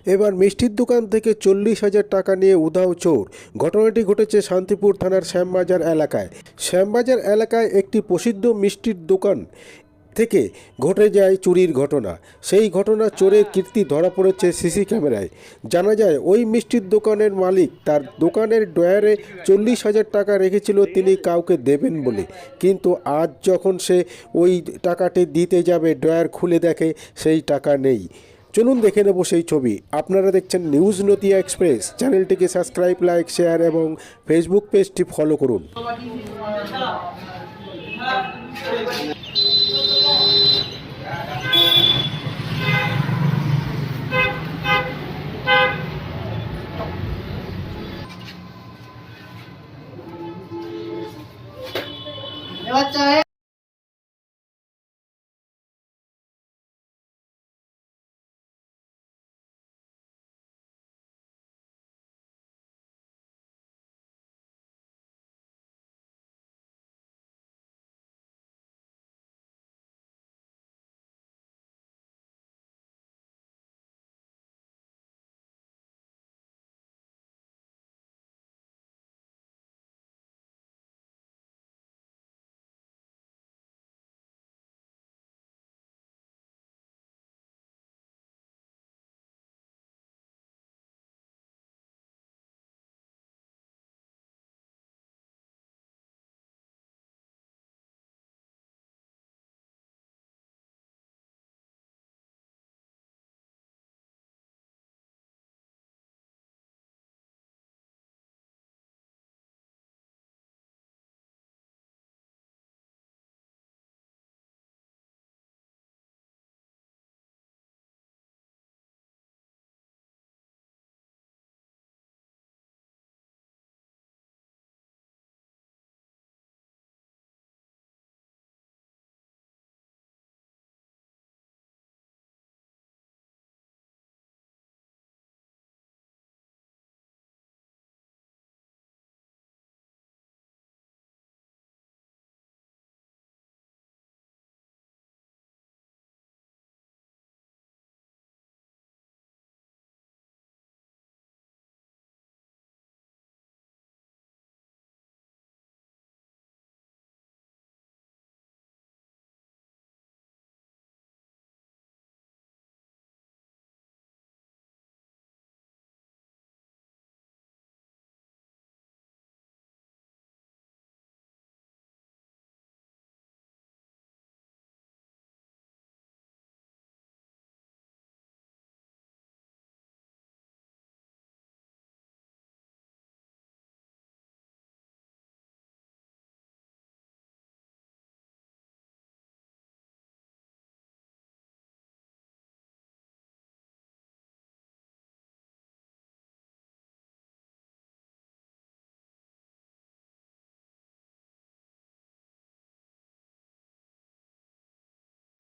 এবার মিষ্টির দোকান থেকে 40,000 টাকা নিয়ে উধাও চোর। ঘটনাটি ঘটেছে শান্তিপুর থানার শ্যামবাজার এলাকায়। শ্যামবাজার এলাকায় একটি প্রসিদ্ধ মিষ্টির দোকান থেকে ঘটে যায় চুরির ঘটনা। সেই ঘটনা চোরের কীর্তি ধরা পড়েছে সিসি ক্যামেরায়। জানা যায় ওই মিষ্টির দোকানের মালিক তার দোকানের ড্রয়ারে 40,000 টাকা রেখেছিল তিনি কাউকে দেবেন বলে, কিন্তু আজ যখন সে ওই টাকাটি দিতে যাবে ড্রয়ার খুলে দেখে সেই টাকা নেই। চলুন দেখে নেব সেই ছবি। আপনারা দেখছেন নিউজ নদিয়া এক্সপ্রেস। চ্যানেলটিকে সাবস্ক্রাইব, লাইক, শেয়ার এবং ফেসবুক পেজটি ফলো করুন।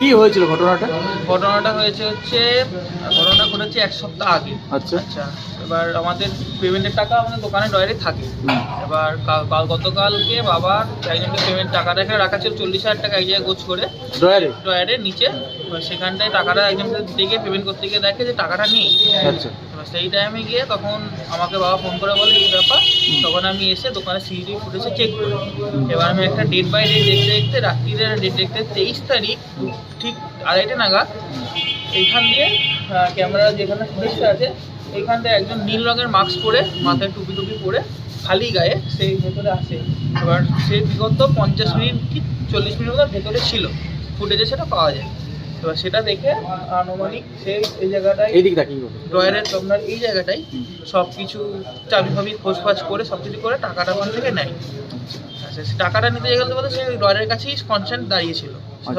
কি হয়েছিল ঘটনাটা? ঘটনাটা ঘটনাটা ঘটেছে এক সপ্তাহ আগে। আচ্ছা। এবার আমাদের পেমেন্টের টাকা আমাদের দোকানে ড্রয়ারে থাকে। এবার গতকালকে বাবার একজনকে পেমেন্ট টাকা রাখা ছিল 40,000 টাকা এক জায়গায় গোছ করে ড্রয়ারের নিচে। এবার সেখানটায় টাকাটা একজনকে দিকে পেমেন্ট করতে গিয়ে দেখে যে টাকাটা নেই। আচ্ছা। এবার সেই টাইমে গিয়ে তখন আমাকে বাবা ফোন করে বলে এই ব্যাপার। তখন আমি এসে দোকানে সিসিটিভি ফুটেজে চেক করি। এবার আমি একটা ডেট বাই ডেট দেখতে দেখতে রাত্রিরে ডেট দেখতে 23 তারিখ ঠিক 2:30 নাগাদ এইখান দিয়ে ক্যামেরা যেখানে ফুটেজটা আছে এইখানটায় একজন নীল রঙের মাস্ক পরে মাথায় টুপি পরে খালি গায়ে সেই ভেতরে আসে। এবার সে বিগত 50 মিনিট কি 40 মিনিট মতো ভেতরে ছিল, ফুটেজে সেটা পাওয়া যায়। এবার সেটা দেখে আনুমানিক সেই এই জায়গাটায় ড্রয়ারের আপনার এই জায়গাটায় সব কিছু চাবি ফাবি খোঁজফাজ করে সব কিছু করে টাকাটা ওখান থেকে নেয়। আচ্ছা, সে টাকাটা নিতে গেলে বলতে সে ড্রয়ারের কাছেই কনস্ট্যান্ট দাঁড়িয়েছিল। সব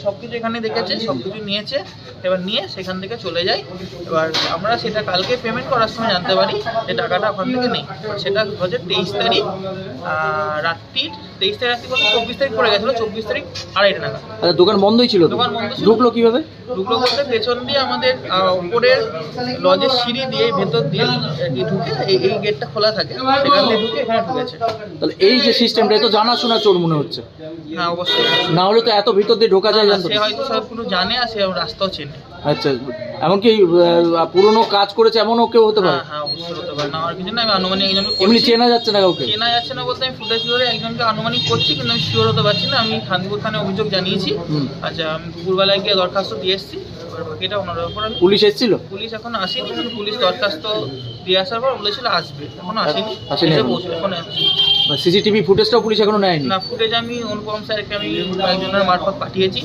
সব কিছু এখানে দেখেছে, সব কিছু নিয়েছে। এবার নিয়ে সেখান থেকে চলে যায়। এবার আমরা সেটা কালকে পেমেন্ট করার সময় জানতে পারি যে টাকাটা ওখান থেকে নেই। এবার সেটা হচ্ছে 23 তারিখ রাত্রির, 23 তারিখ রাত্রি বলতে 24 তারিখ পড়ে গেছিলো, 24 তারিখ 2:30 নাগাদ। আচ্ছা, দোকান বন্ধই ছিল তো? দোকান বন্ধ ছিল। ঢুকলো কিভাবে? ঢুকলো বলতে পেছন দিয়ে আমাদের উপরের লজের সিঁড়ি দিয়ে ভেতর দিয়ে ঢুকে এই গেটটা খোলা থাকে, সেখান দিয়ে ঢুকে এখানে ঢুকেছে। তাহলে এই যে সিস্টেমটা, তো জানাশোনা চোর মনে হচ্ছে। হ্যাঁ অবশ্যই, না হলে তো এত ভিতর দিয়ে ঢোকা যায় জানতো সে হয়তো সব পুরো জানে আর সে রাস্তাও চেনে। আচ্ছা, এমনকি পুরনো কাজ করেছে এমনও কেউ হতে পারে? হ্যাঁ হ্যাঁ অবশ্যই হতে পারে, না আমার কিছু না। আমি আনুমানিক একজনকে এমনি করছি। চেনা যাচ্ছে না কাউকে? চেনা যাচ্ছে না বলতে আমি ফুটেজ ধরে একজনকে আনুমানিক করছি, কিন্তু আমি শিওর হতে পারছি না। আমি শান্তিপুর থানায় অভিযোগ জানিয়েছি। আচ্ছা, আমি দুপুরবেলায় গিয়ে দরখাস্ত দিয়ে এসেছি। এবার বাকিটা ওনার উপর পুলিশ এসেছিল? পুলিশ এখনো আসেনি, কিন্তু পুলিশ দরখাস্ত দিয়ে আসার পর বলেছিল আসবে, এখনো আসেনি। আসেনি এসে এখনো? পৌঁছে এখন আসছে। সিসিটিভি ফুটেজটাও পুলিশ এখনো নেয়নি? না, ফুটেজ আমি অনুপম স্যারকে আমি একজনের মারফত পাঠিয়েছি,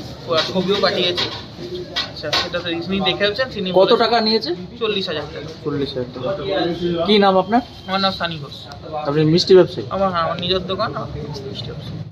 ছবিও পাঠিয়েছি। আচ্ছা, সেটা তো তিনি দেখেছেন। তিনি কত টাকা নিয়েছে? 40,000 টাকা। 40,000 টাকা। কি নাম আপনার? আমার নাম সানি ঘোষ। আপনি মিষ্টি ব্যবসায়ী? আমার নিজের দোকান, আমার মিষ্টি ব্যবসা।